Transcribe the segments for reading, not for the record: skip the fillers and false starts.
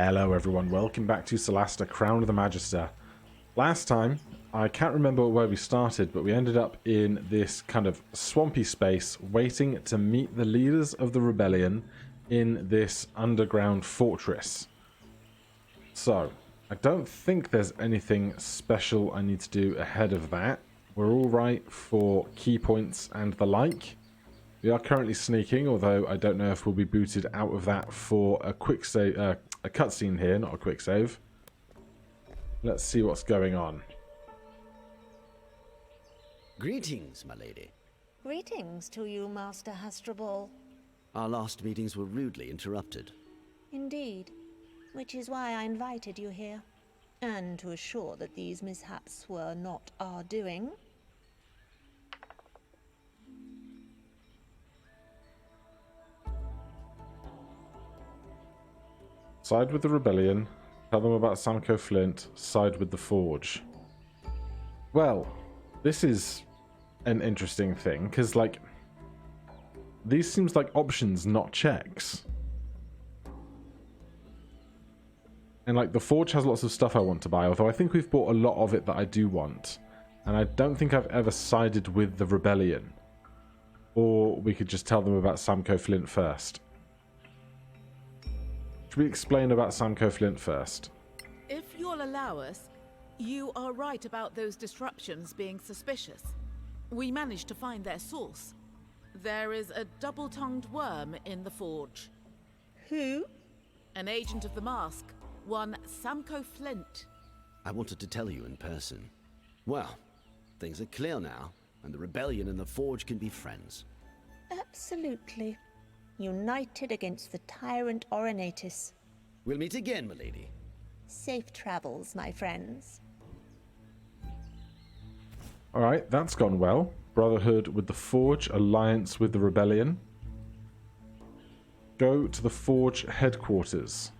Hello everyone, welcome back to Solasta, Crown of the Magister. Last time, I can't remember where we started, but we ended up in this kind of swampy space, waiting to meet the leaders of the rebellion in this underground fortress. So, I don't think there's anything special I need to do ahead of that. We're all right for key points and the like. We are currently sneaking, although I don't know if we'll be booted out of that for a quick save, a cutscene here, not a quick save. Let's see what's going on. Greetings, my lady. Greetings to you, Master Hasdrubal. Our last meetings were rudely interrupted. Indeed, which is why I invited you here, and to assure that these mishaps were not our doing. Side with the rebellion, tell them about Samco Flint, side with the Forge. Well, this is an interesting thing, because, like, these seems like options, not checks. And, like, the Forge has lots of stuff I want to buy, although I think we've bought a lot of it that I do want. And I don't think I've ever sided with the rebellion. Or we could just tell them about Samco Flint first. Should we explain about Samco Flint first? If you'll allow us, you are right about those disruptions being suspicious. We managed to find their source. There is a double-tongued worm in the forge. Who? An agent of the mask, one Samco Flint. I wanted to tell you in person. Well, things are clear now, and the rebellion and the Forge can be friends. Absolutely. United against the tyrant Orinatus. We'll meet again, my lady. Safe travels, my friends. Alright, that's gone well. Brotherhood with the Forge, alliance with the rebellion. Go to the Forge headquarters.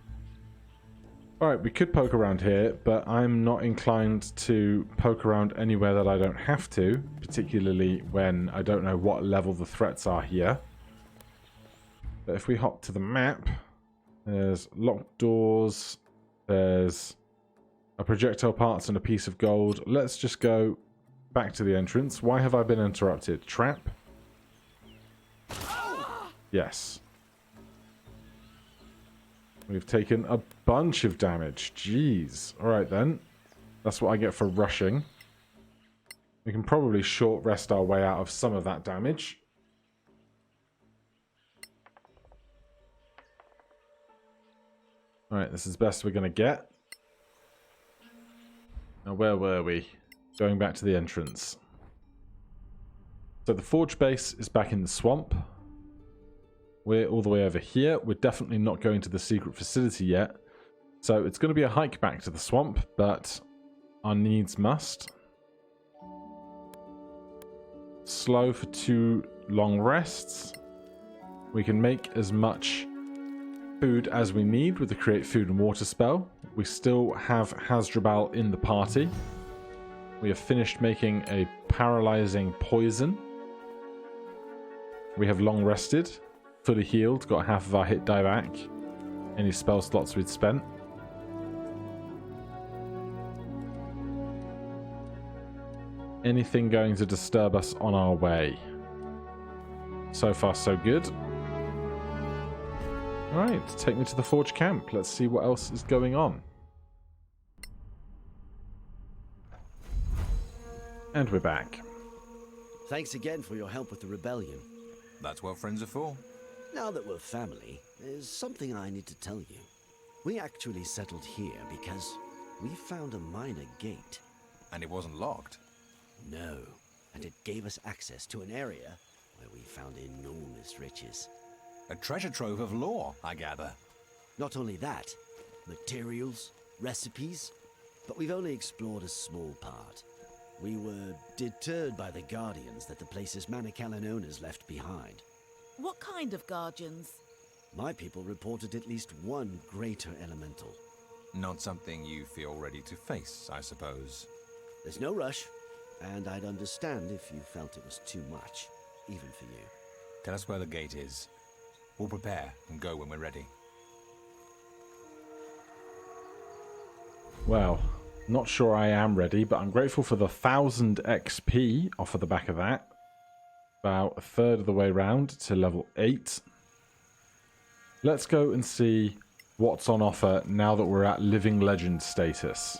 Alright, we could poke around here, but I'm not inclined to poke around anywhere that I don't have to, particularly when I don't know what level the threats are here. But if we hop to the map, there's locked doors, there's a projectile parts and a piece of gold. Let's just go back to the entrance. Why have I been interrupted? Trap? Yes. We've taken a bunch of damage. Jeez. Alright then. That's what I get for rushing. We can probably short rest our way out of some of that damage. Alright, this is best we're going to get. Now, where were we? Going back to the entrance. So the Forge base is back in the swamp. We're all the way over here. We're definitely not going to the secret facility yet. So it's going to be a hike back to the swamp, but our needs must. Slow for 2 long rests. We can make as much food as we need with the create food and water spell. We still have Hasdrubal in the party. We have finished making a paralyzing poison. We have long rested, fully healed, got half of our hit die back. Any spell slots we'd spent. Anything going to disturb us on our way? So far so good. Alright, take me to the Forge camp. Let's see what else is going on. And we're back. Thanks again for your help with the rebellion. That's what friends are for. Now that we're family, there's something I need to tell you. We actually settled here because we found a minor gate. And it wasn't locked. No, and it gave us access to an area where we found enormous riches. A treasure trove of lore, I gather. Not only that, materials, recipes, but we've only explored a small part. We were deterred by the guardians that the place's Manicalan owners left behind. What kind of guardians? My people reported at least one greater elemental. Not something you feel ready to face, I suppose. There's no rush, and I'd understand if you felt it was too much, even for you. Tell us where the gate is. We'll prepare and go when we're ready. Well, not sure I am ready, but I'm grateful for the 1000 XP off of the back of that. About a third of the way round to level 8. Let's go and see what's on offer now that we're at Living Legend status.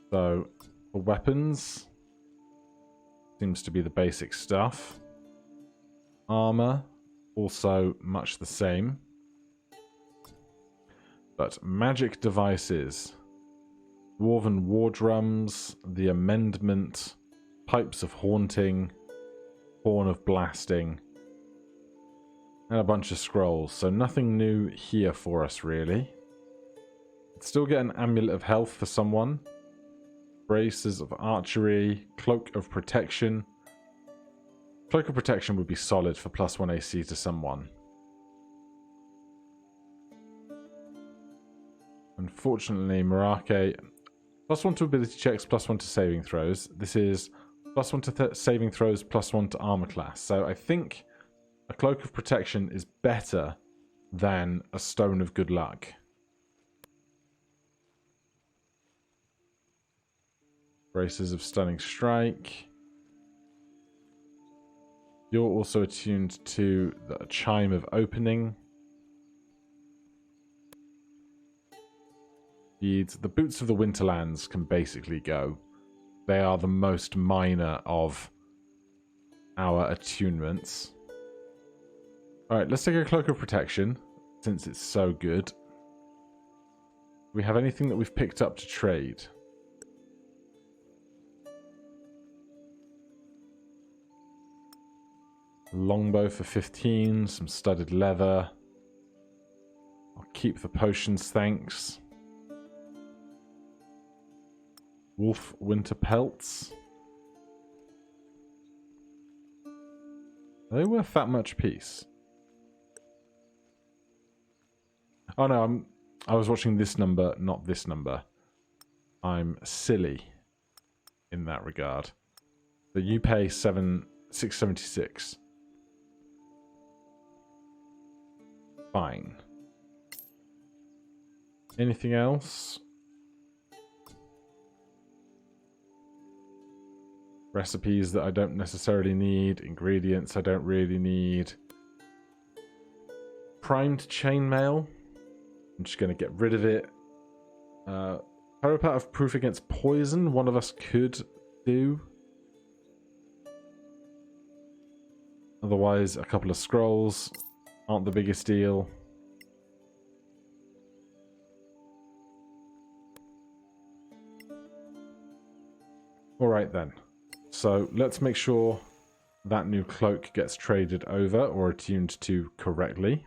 So, for weapons, seems to be the basic stuff. Armor, also much the same. But magic devices, Dwarven war drums, the amendment, pipes of haunting, horn of blasting, and a bunch of scrolls. So nothing new here for us, really. Still get an amulet of health for someone. Braces of archery, cloak of protection. Cloak of protection would be solid for +1 AC to someone. Unfortunately, Merake, +1 to ability checks, +1 to saving throws. This is +1 to saving throws, +1 to armor class. So I think a Cloak of Protection is better than a Stone of Good Luck. Braces of Stunning Strike. You're also attuned to the Chime of Opening. The Boots of the Winterlands can basically go. They are the most minor of our attunements. Alright, let's take a Cloak of Protection, since it's so good. Do we have anything that we've picked up to trade? Longbow for 15, some studded leather. I'll keep the potions, thanks. Wolf winter pelts. Are they worth that much piece? Oh no, I was watching this number, not this number. I'm silly in that regard. So you pay 676. Fine. Anything else? Recipes that I don't necessarily need. Ingredients I don't really need. Primed chainmail. I'm just going to get rid of it. Parapet of proof against poison. One of us could do. Otherwise, a couple of scrolls aren't the biggest deal. Alright then. So let's make sure that new cloak gets traded over or attuned to correctly.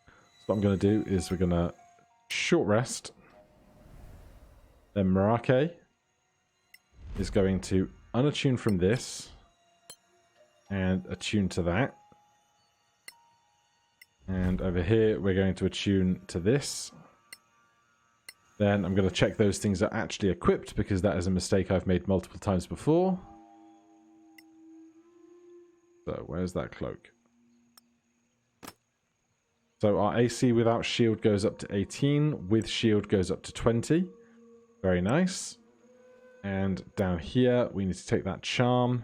So what I'm going to do is we're going to short rest. Then Merake is going to unattune from this and attune to that. And over here we're going to attune to this. Then I'm going to check those things are actually equipped, because that is a mistake I've made multiple times before. So, where's that cloak? So our AC without shield goes up to 18, with shield goes up to 20. Very nice. And down here, we need to take that charm.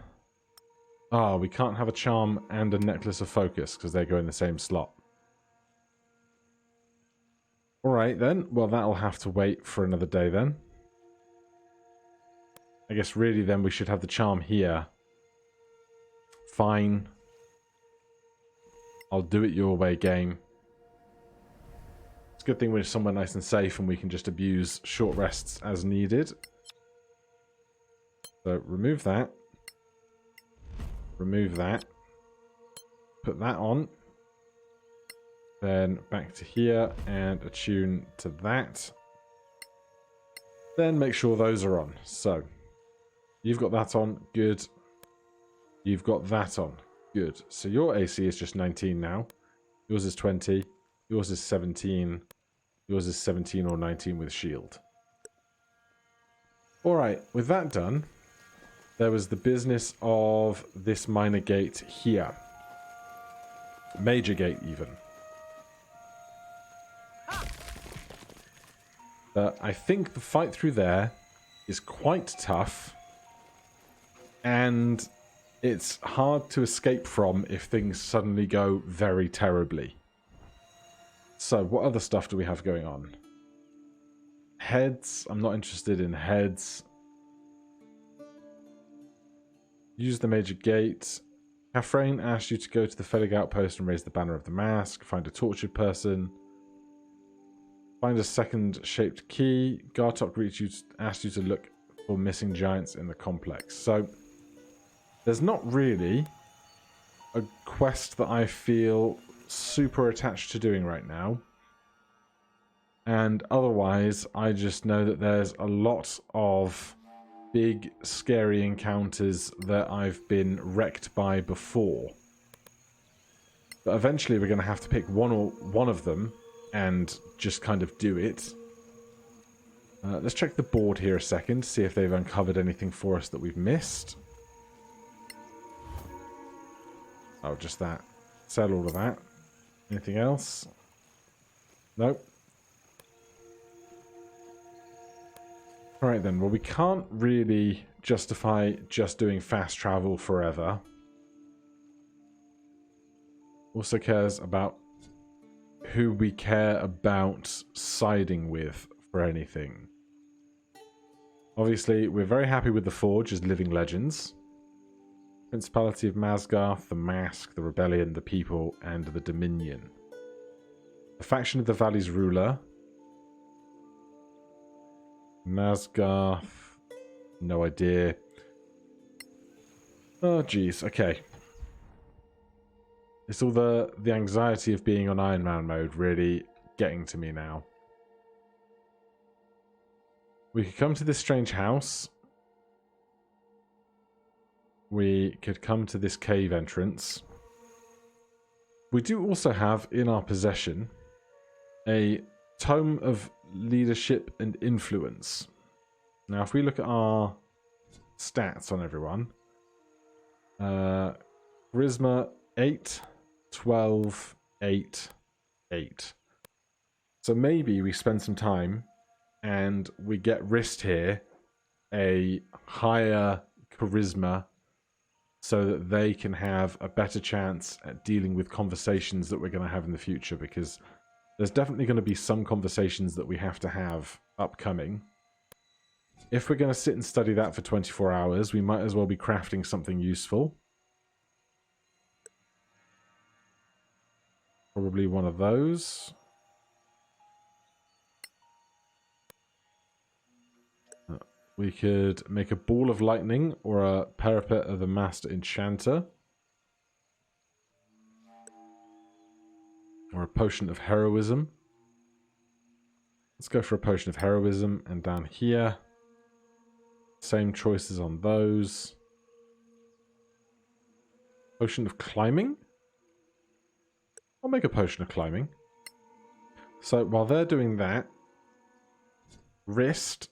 Ah, we can't have a charm and a necklace of focus, because they go in the same slot. Alright then, well that'll have to wait for another day then. I guess really then we should have the charm here. Fine. I'll do it your way, game. It's a good thing we're somewhere nice and safe and we can just abuse short rests as needed. So remove that. Remove that. Put that on. Then back to here and attune to that. Then make sure those are on. So, you've got that on. Good. You've got that on. Good. So your AC is just 19 now. Yours is 20. Yours is 17. Yours is 17 or 19 with shield. Alright, with that done, there was the business of this minor gate here. Major gate even. But I think the fight through there is quite tough. And it's hard to escape from if things suddenly go very terribly. So, what other stuff do we have going on? Heads. I'm not interested in heads. Use the major gate. Catherine asked you to go to the Fedig outpost and raise the banner of the mask. Find a tortured person. Find a second shaped key. Gartok asked you to look for missing giants in the complex. So, there's not really a quest that I feel super attached to doing right now. And otherwise, I just know that there's a lot of big, scary encounters that I've been wrecked by before. But eventually we're going to have to pick one of them and just kind of do it. Let's check the board here a second, see if they've uncovered anything for us that we've missed. Oh, just that. Sell all of that. Anything else? Nope. Alright then, well we can't really justify just doing fast travel forever. Also cares about who we care about siding with for anything. Obviously, we're very happy with the Forge as living legends. Principality of Masgarth, the Mask, the Rebellion, the People, and the Dominion. The Faction of the Valley's ruler. Masgarth. No idea. Oh, jeez. Okay. It's all the anxiety of being on Ironman mode really getting to me now. We could come to this strange house. We could come to this cave entrance. We do also have in our possession a Tome of Leadership and Influence. Now, if we look at our stats on everyone, Charisma 8, 12, 8, 8. So maybe we spend some time and we get Wrist here a higher Charisma so that they can have a better chance at dealing with conversations that we're going to have in the future, because there's definitely going to be some conversations that we have to have upcoming. If we're going to sit and study that for 24 hours, we might as well be crafting something useful. Probably one of those. We could make a Ball of Lightning or a Parapet of the Master Enchanter. Or a Potion of Heroism. Let's go for a Potion of Heroism. And down here, same choices on those. Potion of Climbing? I'll make a Potion of Climbing. So while they're doing that, Wrist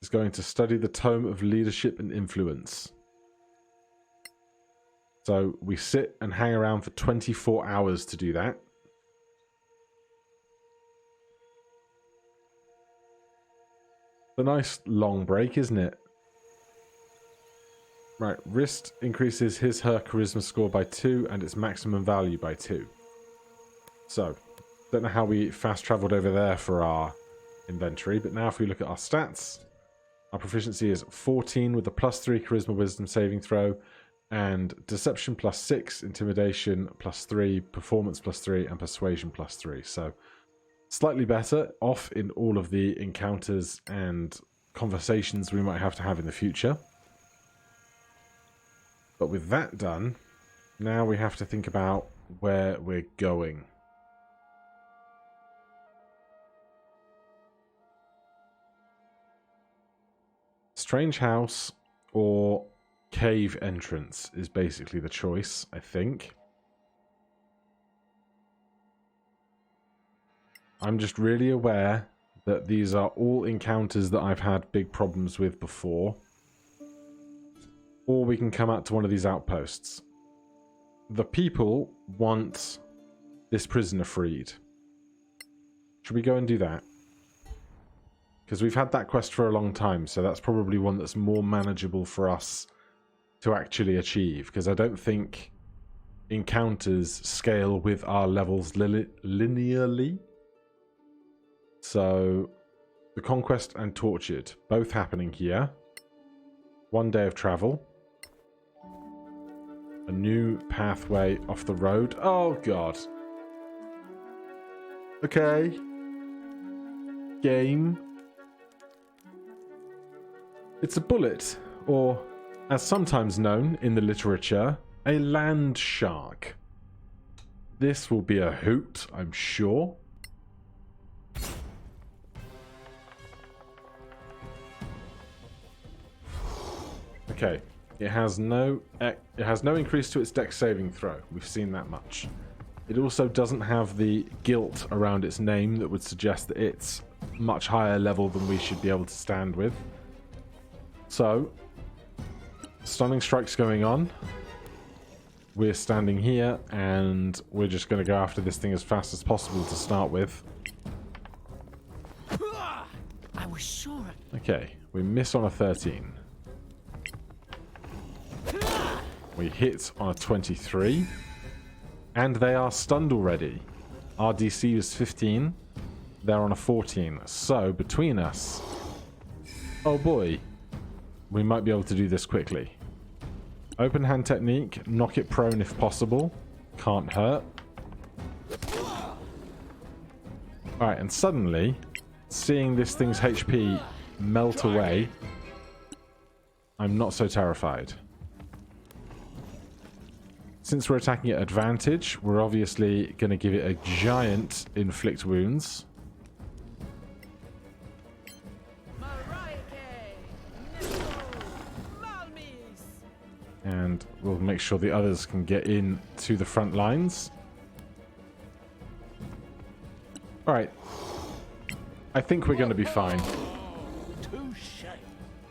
is going to study the Tome of Leadership and Influence. So we sit and hang around for 24 hours to do that. It's a nice long break, isn't it? Right, Wrist increases her charisma score by 2 and its maximum value by 2. So, don't know how we fast traveled over there for our inventory, but now if we look at our stats, our proficiency is 14 with a +3 charisma wisdom saving throw, and deception +6, intimidation +3, performance +3, and persuasion +3. So slightly better off in all of the encounters and conversations we might have to have in the future. But with that done, now we have to think about where we're going. Strange house or cave entrance is basically the choice, I think. I'm just really aware that these are all encounters that I've had big problems with before. Or we can come out to one of these outposts. The people want this prisoner freed. Should we go and do that? Because we've had that quest for a long time, so that's probably one that's more manageable for us to actually achieve. Because I don't think encounters scale with our levels linearly. So, the Conquest and Tortured, both happening here. 1 day of travel. A new pathway off the road. Oh, God. Okay. Game. It's a bullet, or, as sometimes known in the literature, a land shark. This will be a hoot, I'm sure. Okay, it has no increase to its dex saving throw. We've seen that much. It also doesn't have the gilt around its name that would suggest that it's much higher level than we should be able to stand with. So, stunning strikes going on. We're standing here, and we're just going to go after this thing as fast as possible to start with. I was sure. Okay, we miss on a 13. We hit on a 23. And they are stunned already. Our DC is 15. They're on a 14. So, between us... Oh boy. We might be able to do this quickly. Open hand technique. Knock it prone if possible. Can't hurt. Alright, and suddenly, seeing this thing's HP melt away, I'm not so terrified. Since we're attacking at advantage, we're obviously going to give it a giant inflict wounds. And we'll make sure the others can get in to the front lines. Alright. I think we're going to be fine.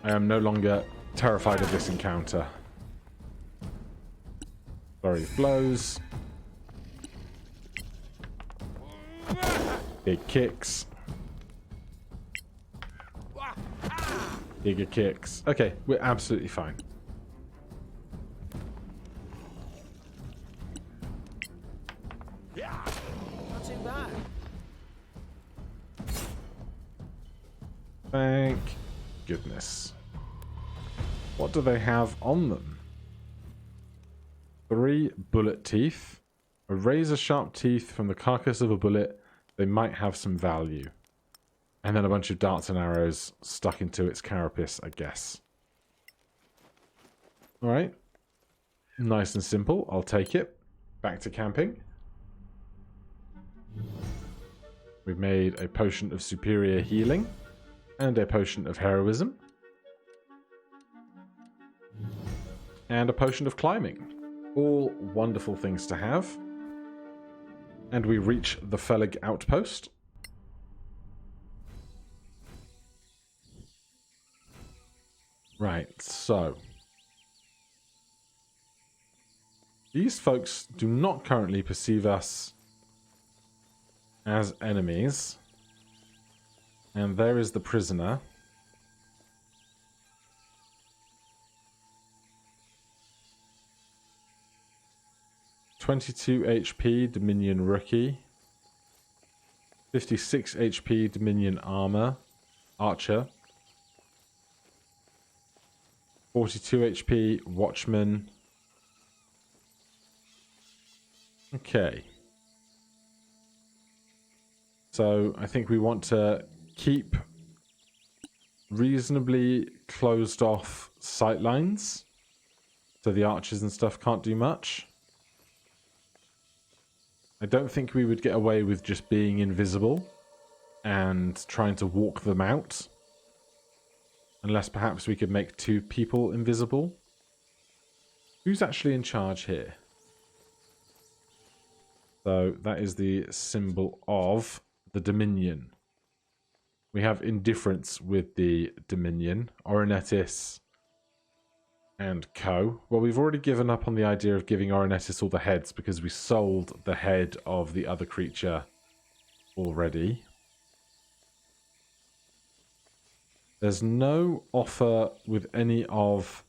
I am no longer terrified of this encounter. Flurry of blows. Big kicks. Bigger kicks. Okay, we're absolutely fine. Not too bad. Thank goodness. What do they have on them? 3 bullet teeth. A razor-sharp teeth from the carcass of a bullet. They might have some value. And then a bunch of darts and arrows stuck into its carapace, I guess. Alright. Nice and simple. I'll take it. Back to camping. We've made a potion of superior healing. And a potion of heroism. And a potion of climbing. All wonderful things to have. And we reach the Fellig outpost. Right, so. These folks do not currently perceive us as enemies. And there is the prisoner. (22 HP Dominion Rookie), 56 HP Dominion Armor, Archer, 42 HP Watchman. Okay. So I think we want to keep reasonably closed off sightlines, so the archers and stuff can't do much. I don't think we would get away with just being invisible and trying to walk them out. Unless perhaps we could make 2 people invisible. Who's actually in charge here? So that is the symbol of the Dominion. We have indifference with the Dominion. Oronetis and co. Well, we've already given up on the idea of giving Oronetis all the heads because we sold the head of the other creature already. There's no offer with any of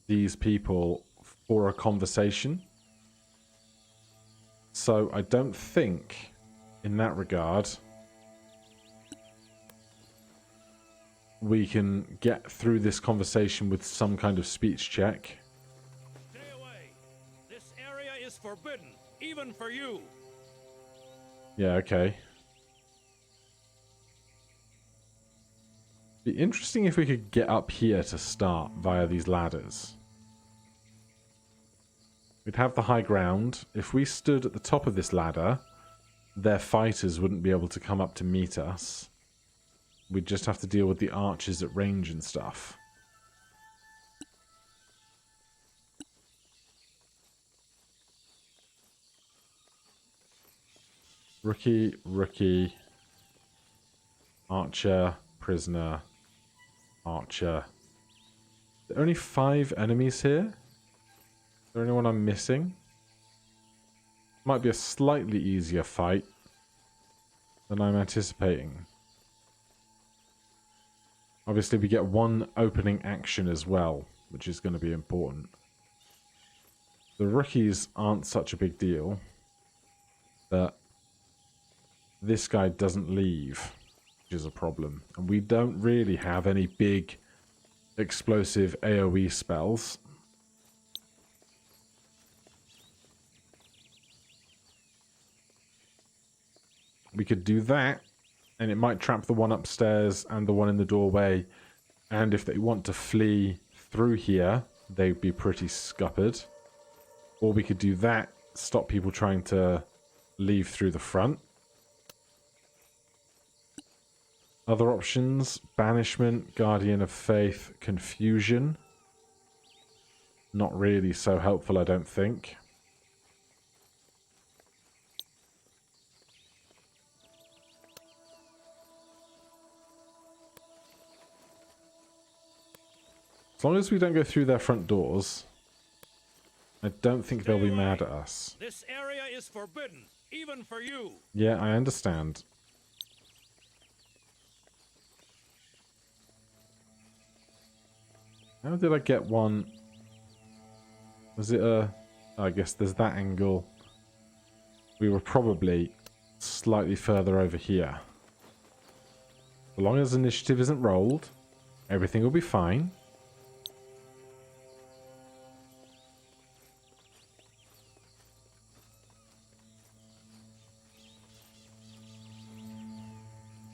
these people for a conversation. So I don't think, in that regard, we can get through this conversation with some kind of speech check. Stay away. This area is forbidden, even for you. Yeah, okay. Be interesting if we could get up here to start via these ladders. We'd have the high ground. If we stood at the top of this ladder, their fighters wouldn't be able to come up to meet us. We'd just have to deal with the archers at range and stuff. Rookie, rookie, archer, prisoner, archer. There are only 5 enemies here. Is there anyone I'm missing? Might be a slightly easier fight than I'm anticipating. Obviously, we get 1 opening action as well, which is going to be important. The rookies aren't such a big deal, but this guy doesn't leave, which is a problem. And we don't really have any big explosive AoE spells. We could do that, and it might trap the one upstairs and the one in the doorway. And if they want to flee through here, they'd be pretty scuppered. Or we could do that, stop people trying to leave through the front. Other options: banishment, guardian of faith, confusion. Not really so helpful, I don't think. As long as we don't go through their front doors, I don't think they'll be mad at us. This area is forbidden, even for you. Yeah, I understand. How did I get one? Was it a... I guess there's that angle. We were probably slightly further over here. As long as initiative isn't rolled, everything will be fine.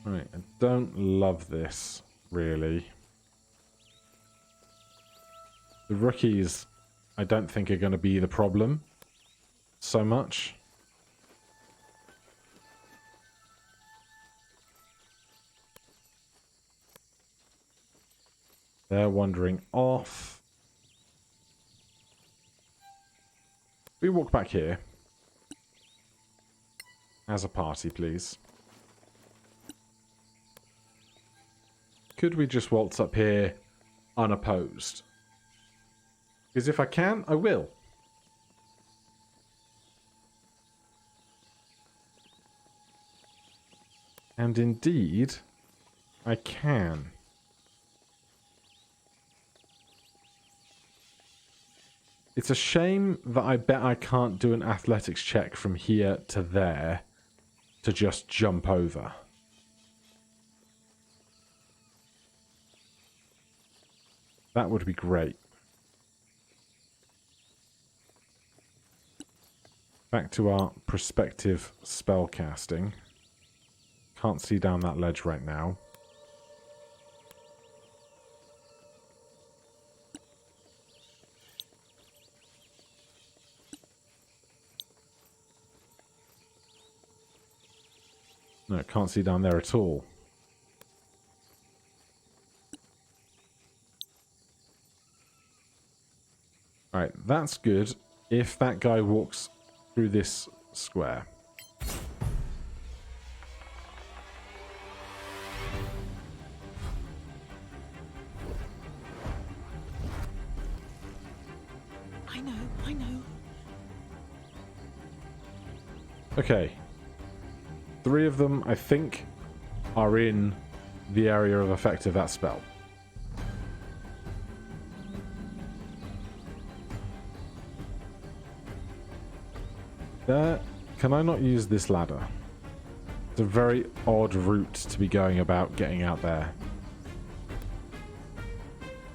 Right, I don't love this, really. The rookies, I don't think are going to be the problem so much. They're wandering off. We walk back here. As a party, please. Could we just waltz up here unopposed? Because if I can, I will. And indeed, I can. It's a shame that I bet I can't do an athletics check from here to there to just jump over. That would be great. Back to our prospective spell casting. Can't see down that ledge right now. No, can't see down there at all. Alright, that's good if that guy walks through this square. I know. Okay. 3 of them, I think, are in the area of effect of that spell. There. Can I not use this ladder? It's a very odd route to be going about getting out there.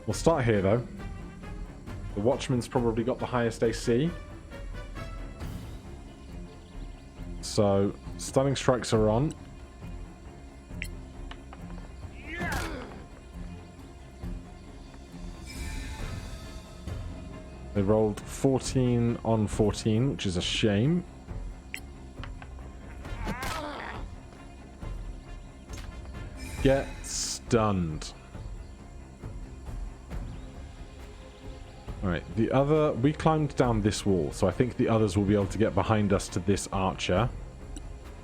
We'll start here, though. The Watchman's probably got the highest AC. So, stunning strikes are on. They rolled 14 on 14, which is a shame. Get stunned. Alright, the other... We climbed down this wall, so I think the others will be able to get behind us to this archer.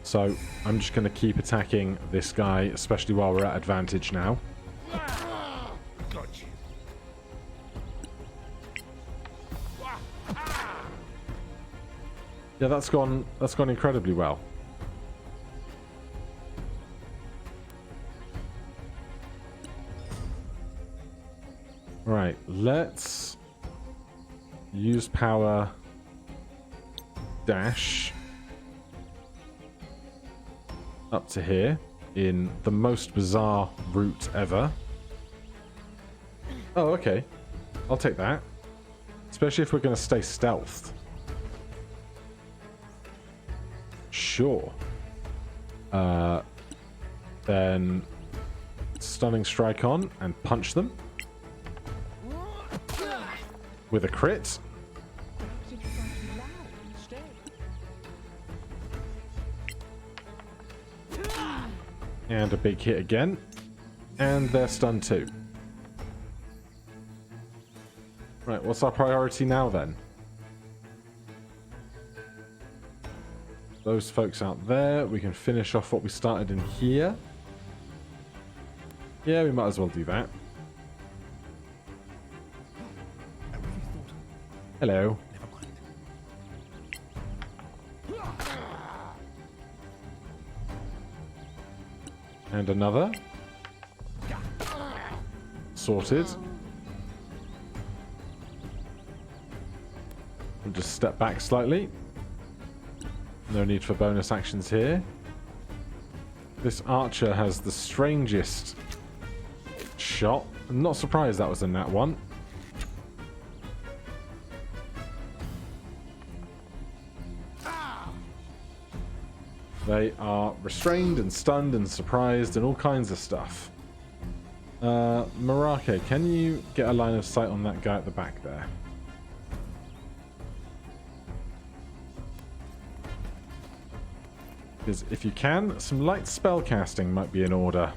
So, I'm just going to keep attacking this guy, especially while we're at advantage now. Yeah, that's gone incredibly well. Right, let's use power dash up to here in the most bizarre route ever. Oh, okay. I'll take that. Especially if we're going to stay stealthed. Sure. Then stunning strike on and punch them. With a crit. And a big hit again. And they're stunned too. Right, what's our priority now then? Those folks out there. We can finish off what we started in here. Yeah, we might as well do that. Hello. And another. Sorted. We'll just step back slightly. No need for bonus actions here. This archer has the strangest shot. I'm not surprised that was in that one. They are restrained and stunned and surprised and all kinds of stuff. Marake, can you get a line of sight on that guy at the back there? Because if you can, some light spell casting might be in order.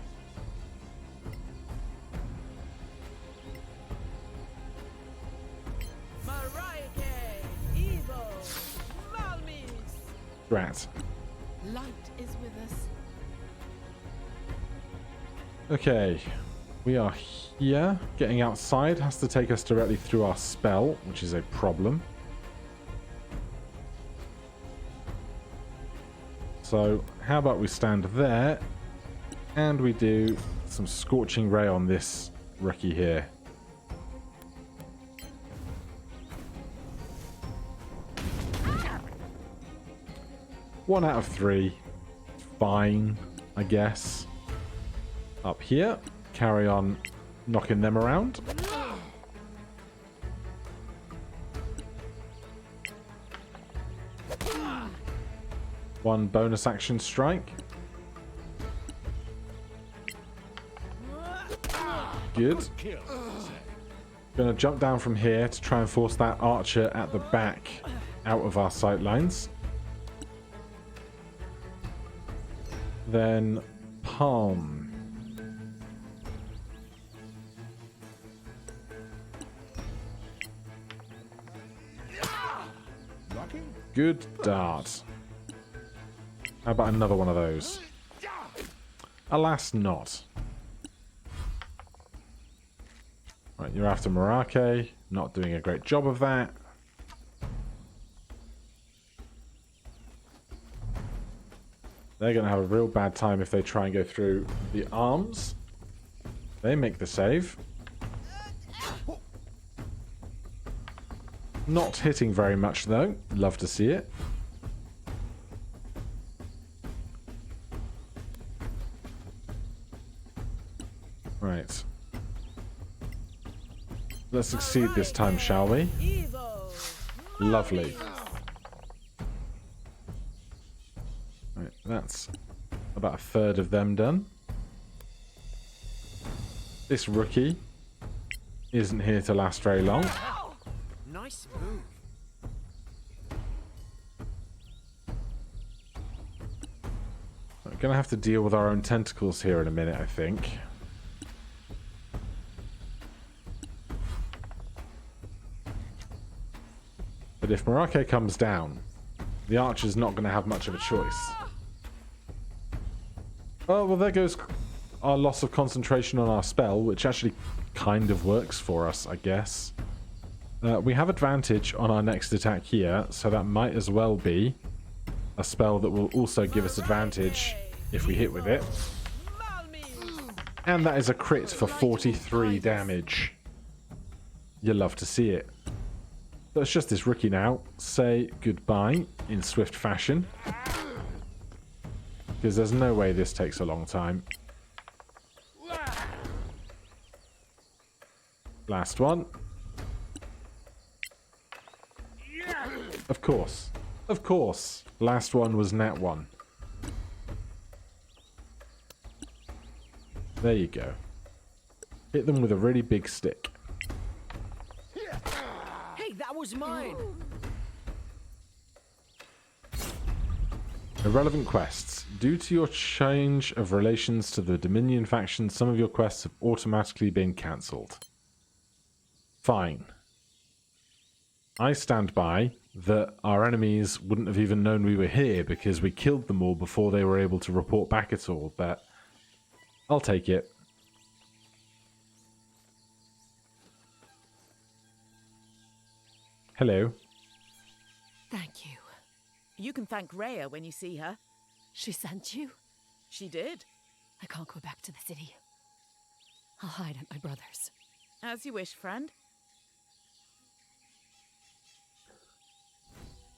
Rat. Light is with us. Okay, we are here. Getting outside has to take us directly through our spell, which is a problem. So, how about we stand there and we do some Scorching Ray on this rookie here. One out of 3. Fine, I guess. Up here, carry on knocking them around. One bonus action strike. Good. Gonna jump down from here to try and force that archer at the back out of our sight lines. Then palm. Good dart. How about another one of those? Alas, not. Right, you're after Marake. Not doing a great job of that. They're going to have a real bad time if they try and go through the arms. They make the save. Not hitting very much though. Love to see it. Right. Let's succeed this time, shall we? Lovely. Right, that's about a third of them done. This rookie isn't here to last very long. Nice move. We're going to have to deal with our own tentacles here in a minute, I think. But if Morake comes down, the archer's not going to have much of a choice. Oh, well, there goes our loss of concentration on our spell, which actually kind of works for us, I guess. We have advantage on our next attack here, so that might as well be a spell that will also give us advantage if we hit with it. And that is a crit for 43 damage. You love to see it. So it's just this rookie now. Say goodbye in swift fashion. Because there's no way this takes a long time. Last one. Of course. Of course. Last one was Nat 1. There you go. Hit them with a really big stick. Hey, that was mine. Irrelevant quests. Due to your change of relations to the Dominion faction, some of your quests have automatically been cancelled. Fine. I stand by that our enemies wouldn't have even known we were here because we killed them all before they were able to report back at all, but I'll take it. Hello. Thank you. You can thank Rhea when you see her. She sent you? She did. I can't go back to the city. I'll hide at my brother's. As you wish, friend.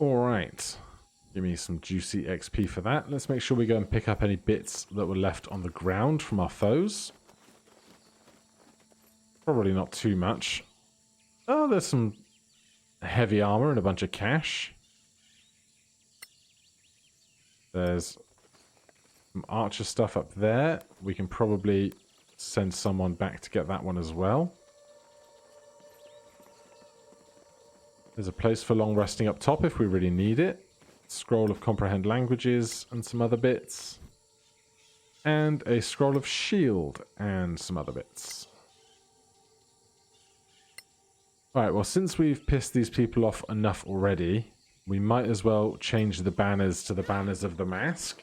Alright. Give me some juicy XP for that. Let's make sure we go and pick up any bits that were left on the ground from our foes. Probably not too much. Oh, there's some heavy armor and a bunch of cash. There's some archer stuff up there. We can probably send someone back to get that one as well. There's a place for long resting up top if we really need it. Scroll of comprehend languages and some other bits. And a scroll of shield and some other bits. Alright, well, since we've pissed these people off enough already, we might as well change the banners to the banners of the mask.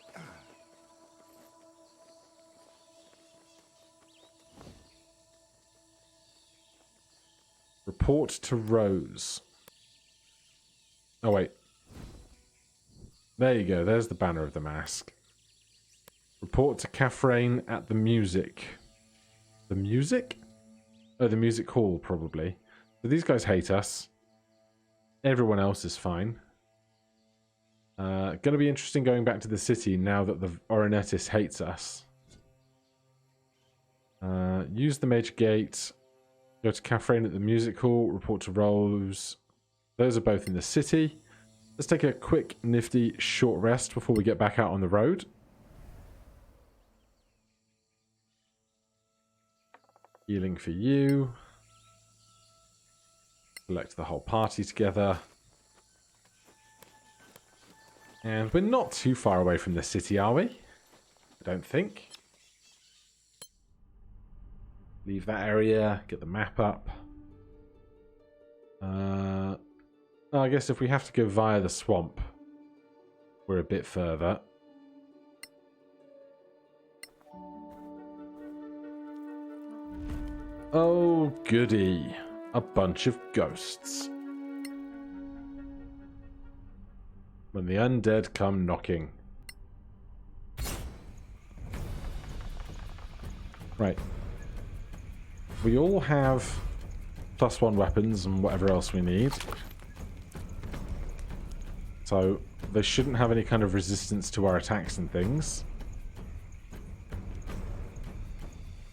Report to Rose. Oh, wait. There you go. There's the banner of the mask. Report to Catherine at the music. The music? Oh, the music hall, probably. So these guys hate us. Everyone else is fine. Going to be interesting going back to the city now that the Oronetis hates us. Use the major gate. Go to Catherine at the music hall. Report to Rose. Those are both in the city. Let's take a quick, nifty, short rest before we get back out on the road. Healing for you. Collect the whole party together. And we're not too far away from the city, are we? I don't think. Leave that area, get the map up. I guess if we have to go via the swamp, we're a bit further. Oh, goody. A bunch of ghosts. When the undead come knocking. Right. we all have +1 weapons and whatever else we need. So they shouldn't have any kind of resistance to our attacks and things.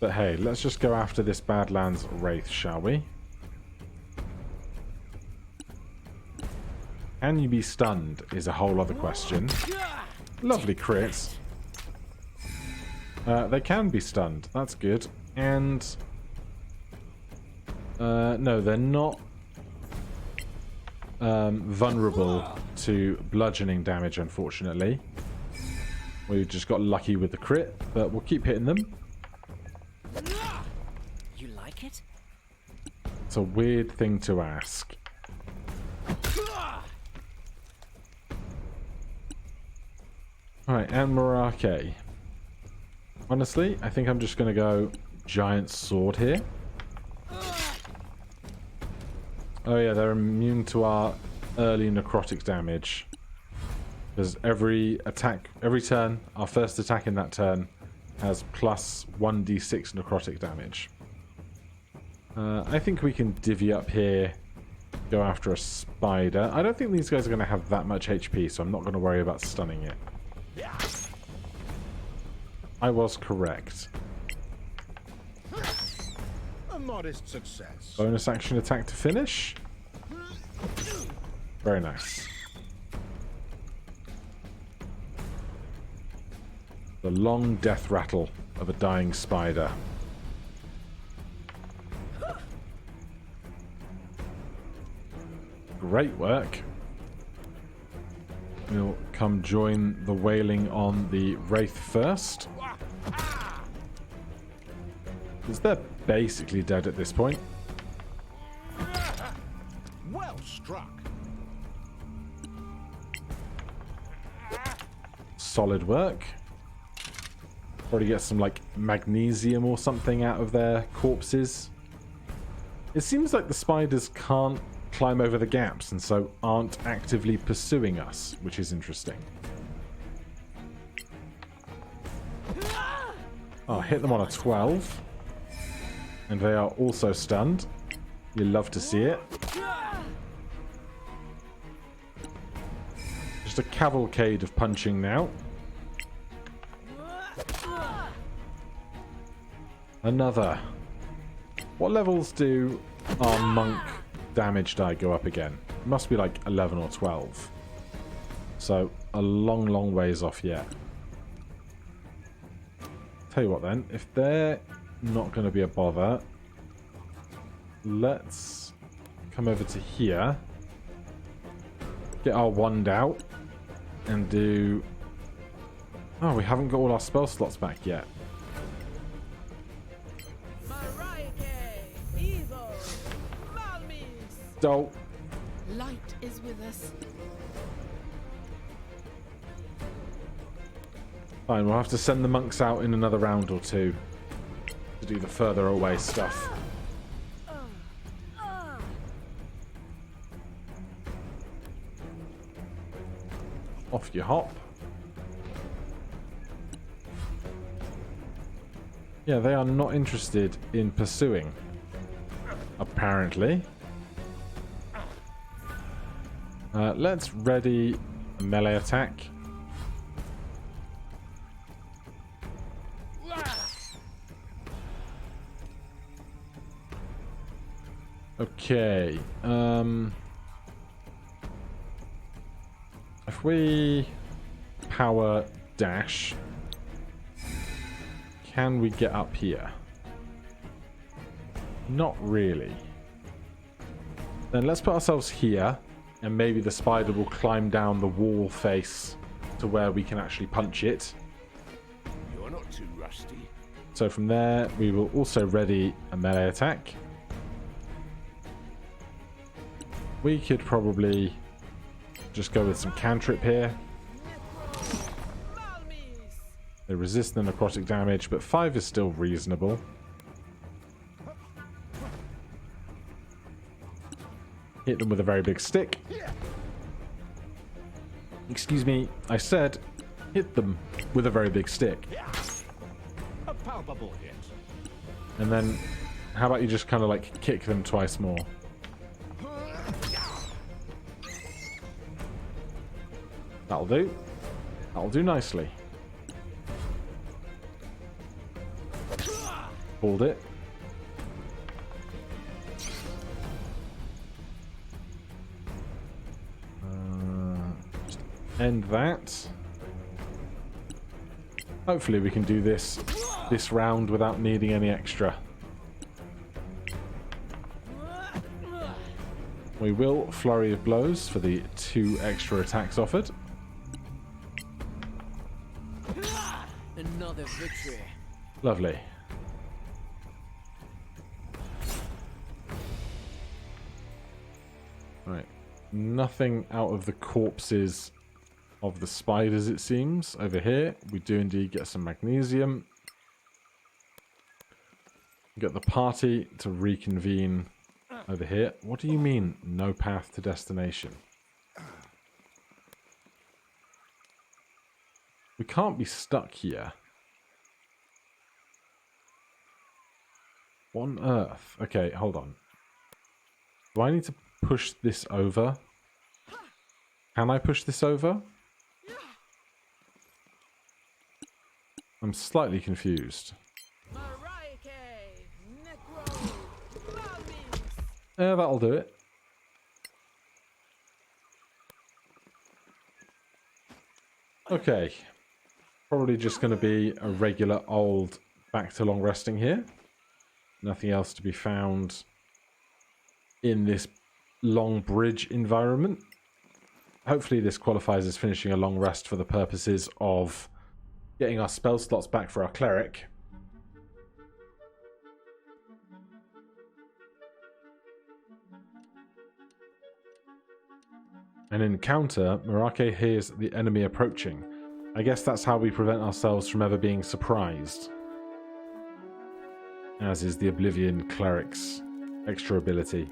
But hey, let's just go after this Badlands Wraith, shall we? Can you be stunned is a whole other question. Lovely crits. They can be stunned. That's good. And... no, they're not vulnerable to bludgeoning damage, unfortunately. We just got lucky with the crit, but we'll keep hitting them. You like it? It's a weird thing to ask. Alright, and Morake. Honestly, I think I'm just going to go Giant Sword here. Oh yeah, they're immune to our early necrotic damage. Because every turn, our first attack in that turn has plus 1d6 necrotic damage. I think we can divvy up here, go after a spider. I don't think these guys are going to have that much HP, so I'm not going to worry about stunning it. I was correct. A modest success. Bonus action attack to finish. Very nice. The long death rattle of a dying spider. Great work. We'll come join the wailing on the Wraith first. Because they're basically dead at this point. Well struck. Solid work. Probably get some like magnesium or something out of their corpses. It seems like the spiders can't climb over the gaps and so aren't actively pursuing us, which is interesting. Oh, hit them on a 12. And they are also stunned. You love to see it. Just a cavalcade of punching now. Another. What levels do our monk damage die go up again? It must be like 11 or 12. So a long, long ways off yet. Tell you what then, if they're not going to be a bother, let's come over to here, get our wand out, and do... Oh, we haven't got all our spell slots back yet. So, Light is with us. fine, we'll have to send the monks out in another round or two to do the further away stuff. Off you hop. Yeah, they are not interested in pursuing, apparently. Let's ready a melee attack. Okay. If we power dash, can we get up here? Not really. Then let's put ourselves here, and maybe the spider will climb down the wall face to where we can actually punch it. You're not too rusty. So from there, we will also ready a melee attack. We could probably just go with some cantrip here. They resist the necrotic damage, but 5 is still reasonable. Hit them with a very big stick. Excuse me, I said hit them with a very big stick. A palpable hit. And then How about you just kind of like kick them twice more? That'll do. That'll do nicely. Hold it. Just end that. Hopefully we can do this round without needing any extra. We will flurry of blows for the 2 extra attacks offered. Another victory. Lovely. Right. Nothing out of the corpses of the spiders, it seems. Over here, we do indeed get some magnesium. Get the party to reconvene over here. What do you mean, no path to destination? We can't be stuck here. What on earth? Okay, hold on. Do I need to push this over? Can I push this over? I'm slightly confused. Yeah, that'll do it. Okay. Probably just going to be a regular old back to long resting here. Nothing else to be found in this long bridge environment. Hopefully this qualifies as finishing a long rest for the purposes of getting our spell slots back for our cleric. An encounter. Merake hears the enemy approaching. I guess that's how we prevent ourselves from ever being surprised. As is the Oblivion Cleric's extra ability.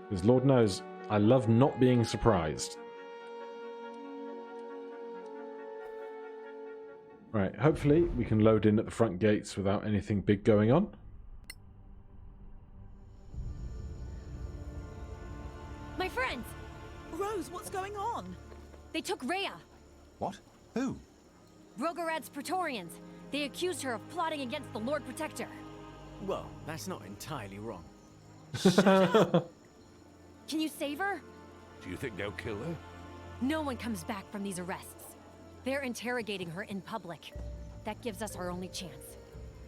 Because Lord knows, I love not being surprised. Right, hopefully we can load in at the front gates without anything big going on. My friends! Rose, what's going on? They took Rhea! What? Who? Rogarad's Praetorians. They accused her of plotting against the Lord Protector. Well, that's not entirely wrong. Can you save her? Do you think they'll kill her? No one comes back from these arrests. They're interrogating her in public. That gives us our only chance.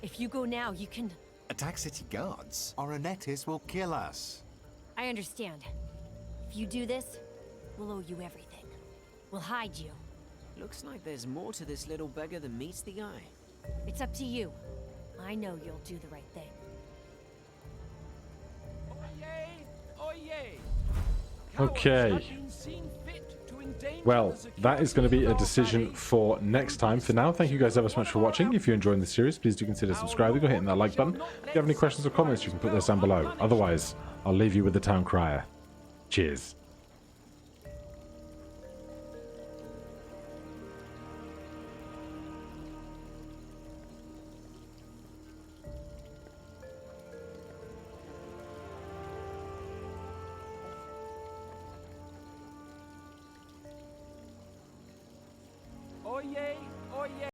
If you go now, you can... Attack city guards. Our Anetis will kill us. I understand. If you do this, we'll owe you everything. We'll hide you. Looks like there's more to this little beggar than meets the eye. It's up to you. I know you'll do the right thing. Okay. Well, that is going to be a decision for next time. For now, thank you guys ever so much for watching. If you're enjoying the series, please do consider subscribing or hitting that like button. If you have any questions or comments, you can put those down below. Otherwise, I'll leave you with the town crier. Cheers.